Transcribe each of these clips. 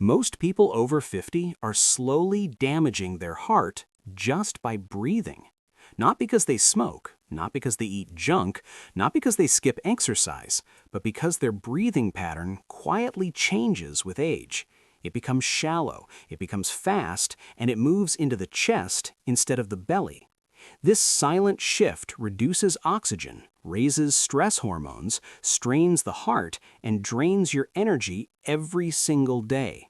Most people over 50 are slowly damaging their heart just by breathing. Not because they smoke, not because they eat junk, not because they skip exercise, but because their breathing pattern quietly changes with age. It becomes shallow, it becomes fast, and it moves into the chest instead of the belly. This silent shift reduces oxygen, raises stress hormones, strains the heart, and drains your energy every single day.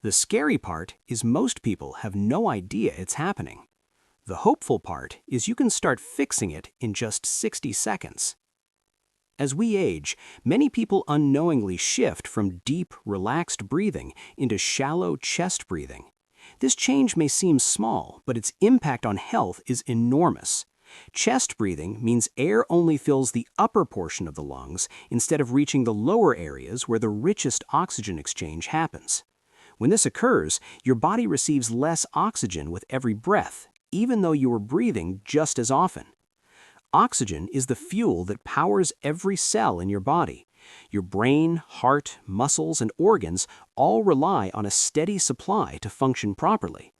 The scary part is most people have no idea it's happening. The hopeful part is you can start fixing it in just 60 seconds. As we age, many people unknowingly shift from deep, relaxed breathing into shallow chest breathing. This change may seem small, but its impact on health is enormous. Chest breathing means air only fills the upper portion of the lungs instead of reaching the lower areas where the richest oxygen exchange happens. When this occurs, your body receives less oxygen with every breath, even though you are breathing just as often. Oxygen is the fuel that powers every cell in your body. Your brain, heart, muscles, and organs all rely on a steady supply to function properly.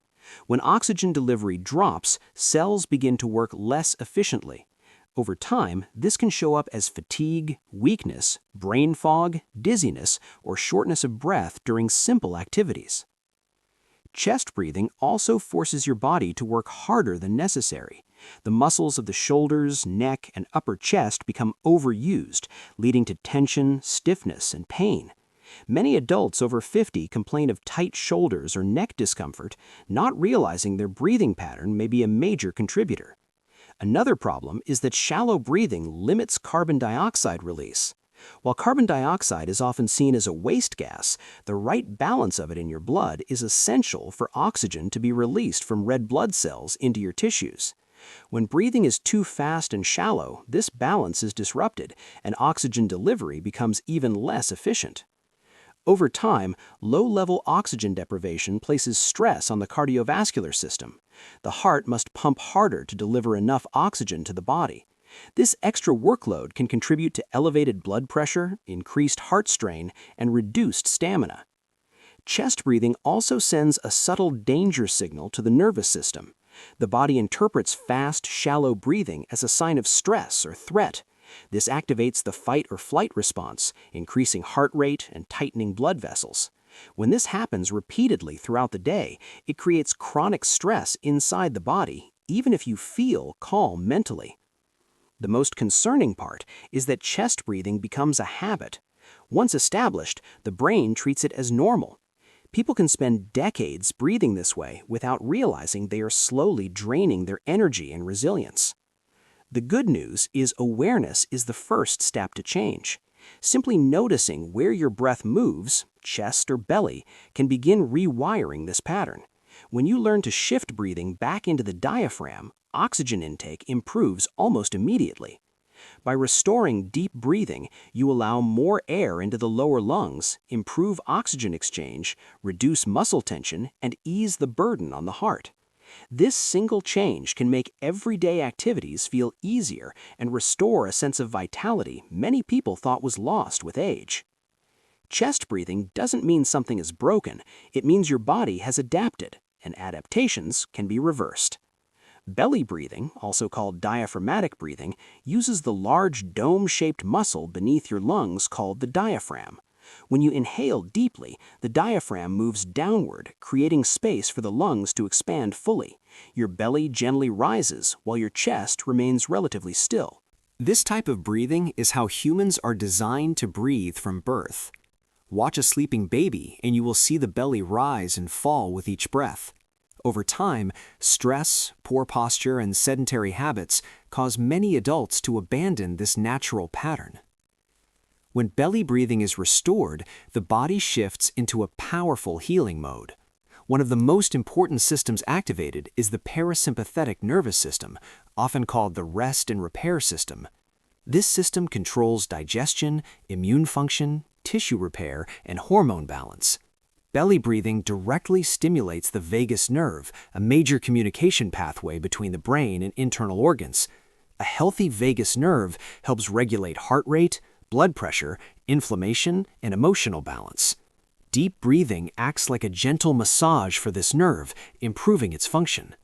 When oxygen delivery drops, cells begin to work less efficiently. Over time, this can show up as fatigue, weakness, brain fog, dizziness, or shortness of breath during simple activities. Chest breathing also forces your body to work harder than necessary. The muscles of the shoulders, neck, and upper chest become overused, leading to tension, stiffness, and pain. Many adults over 50 complain of tight shoulders or neck discomfort, not realizing their breathing pattern may be a major contributor. Another problem is that shallow breathing limits carbon dioxide release. While carbon dioxide is often seen as a waste gas, the right balance of it in your blood is essential for oxygen to be released from red blood cells into your tissues. When breathing is too fast and shallow, this balance is disrupted, and oxygen delivery becomes even less efficient. Over time, low-level oxygen deprivation places stress on the cardiovascular system. The heart must pump harder to deliver enough oxygen to the body. This extra workload can contribute to elevated blood pressure, increased heart strain, and reduced stamina. Chest breathing also sends a subtle danger signal to the nervous system. The body interprets fast, shallow breathing as a sign of stress or threat. This activates the fight or flight response, increasing heart rate and tightening blood vessels. When this happens repeatedly throughout the day, it creates chronic stress inside the body, even if you feel calm mentally. The most concerning part is that chest breathing becomes a habit. Once established, the brain treats it as normal. People can spend decades breathing this way without realizing they are slowly draining their energy and resilience. The good news is awareness is the first step to change. Simply noticing where your breath moves, chest or belly, can begin rewiring this pattern. When you learn to shift breathing back into the diaphragm, oxygen intake improves almost immediately. By restoring deep breathing, you allow more air into the lower lungs, improve oxygen exchange, reduce muscle tension, and ease the burden on the heart. This single change can make everyday activities feel easier and restore a sense of vitality many people thought was lost with age. Chest breathing doesn't mean something is broken, it means your body has adapted, and adaptations can be reversed. Belly breathing, also called diaphragmatic breathing, uses the large dome-shaped muscle beneath your lungs called the diaphragm. When you inhale deeply, the diaphragm moves downward, creating space for the lungs to expand fully. Your belly gently rises while your chest remains relatively still. This type of breathing is how humans are designed to breathe from birth. Watch a sleeping baby and you will see the belly rise and fall with each breath. Over time, stress, poor posture, and sedentary habits cause many adults to abandon this natural pattern. When belly breathing is restored, the body shifts into a powerful healing mode. One of the most important systems activated is the parasympathetic nervous system, often called the rest and repair system. This system controls digestion, immune function, tissue repair, and hormone balance. Belly breathing directly stimulates the vagus nerve, a major communication pathway between the brain and internal organs. A healthy vagus nerve helps regulate heart rate, blood pressure, inflammation, and emotional balance. Deep breathing acts like a gentle massage for this nerve, improving its function.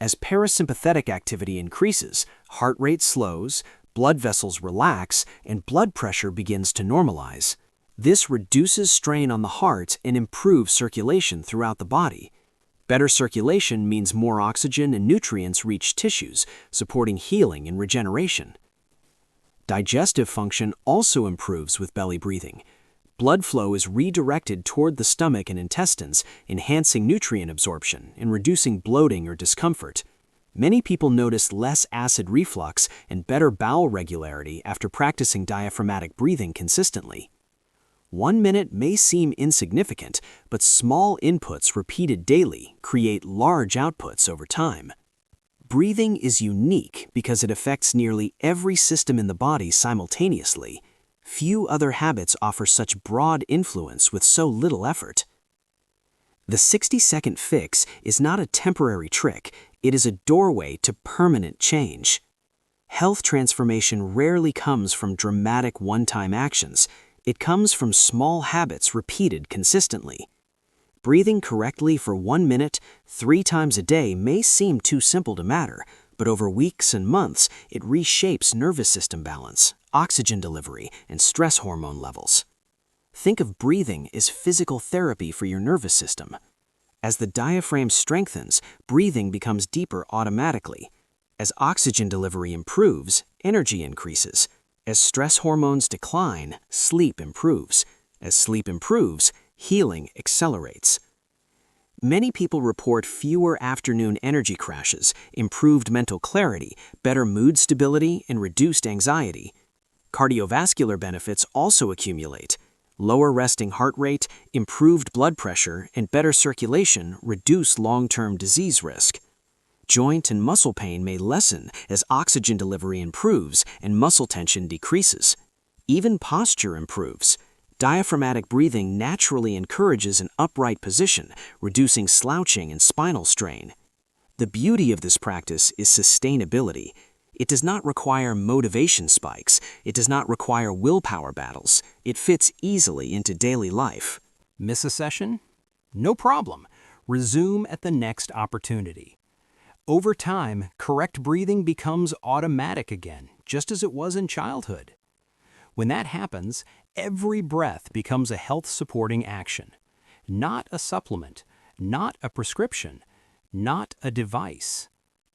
As parasympathetic activity increases, heart rate slows, blood vessels relax, and blood pressure begins to normalize. This reduces strain on the heart and improves circulation throughout the body. Better circulation means more oxygen and nutrients reach tissues, supporting healing and regeneration. Digestive function also improves with belly breathing. Blood flow is redirected toward the stomach and intestines, enhancing nutrient absorption and reducing bloating or discomfort. Many people notice less acid reflux and better bowel regularity after practicing diaphragmatic breathing consistently. 1 minute may seem insignificant, but small inputs repeated daily create large outputs over time. Breathing is unique because it affects nearly every system in the body simultaneously. Few other habits offer such broad influence with so little effort. The 60-second fix is not a temporary trick, it is a doorway to permanent change. Health transformation rarely comes from dramatic one-time actions. It comes from small habits repeated consistently. Breathing correctly for 1 minute, 3 times a day may seem too simple to matter, but over weeks and months, it reshapes nervous system balance, oxygen delivery, and stress hormone levels. Think of breathing as physical therapy for your nervous system. As the diaphragm strengthens, breathing becomes deeper automatically. As oxygen delivery improves, energy increases. As stress hormones decline, sleep improves. As sleep improves, healing accelerates. Many people report fewer afternoon energy crashes, improved mental clarity, better mood stability, and reduced anxiety. Cardiovascular benefits also accumulate. Lower resting heart rate, improved blood pressure, and better circulation reduce long-term disease risk. Joint and muscle pain may lessen as oxygen delivery improves and muscle tension decreases. Even posture improves. Diaphragmatic breathing naturally encourages an upright position, reducing slouching and spinal strain. The beauty of this practice is sustainability. It does not require motivation spikes. It does not require willpower battles. It fits easily into daily life. Miss a session? No problem. Resume at the next opportunity. Over time, correct breathing becomes automatic again, just as it was in childhood. When that happens, every breath becomes a health-supporting action. Not a supplement, not a prescription, not a device,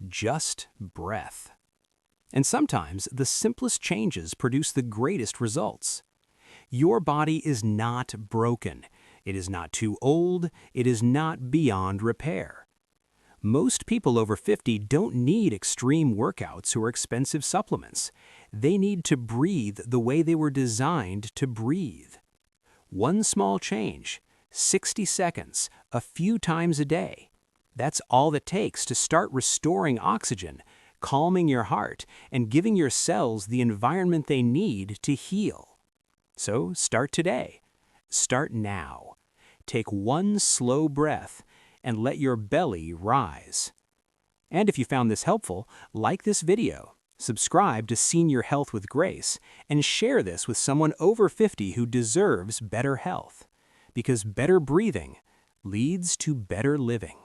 just breath. And sometimes the simplest changes produce the greatest results. Your body is not broken. It is not too old. It is not beyond repair. Most people over 50 don't need extreme workouts or expensive supplements. They need to breathe the way they were designed to breathe. One small change, 60 seconds, a few times a day. That's all it takes to start restoring oxygen, calming your heart, and giving your cells the environment they need to heal. So start today. Start now. Take one slow breath and let your belly rise. And if you found this helpful, like this video, subscribe to Senior Health with Grace, and share this with someone over 50 who deserves better health. Because better breathing leads to better living.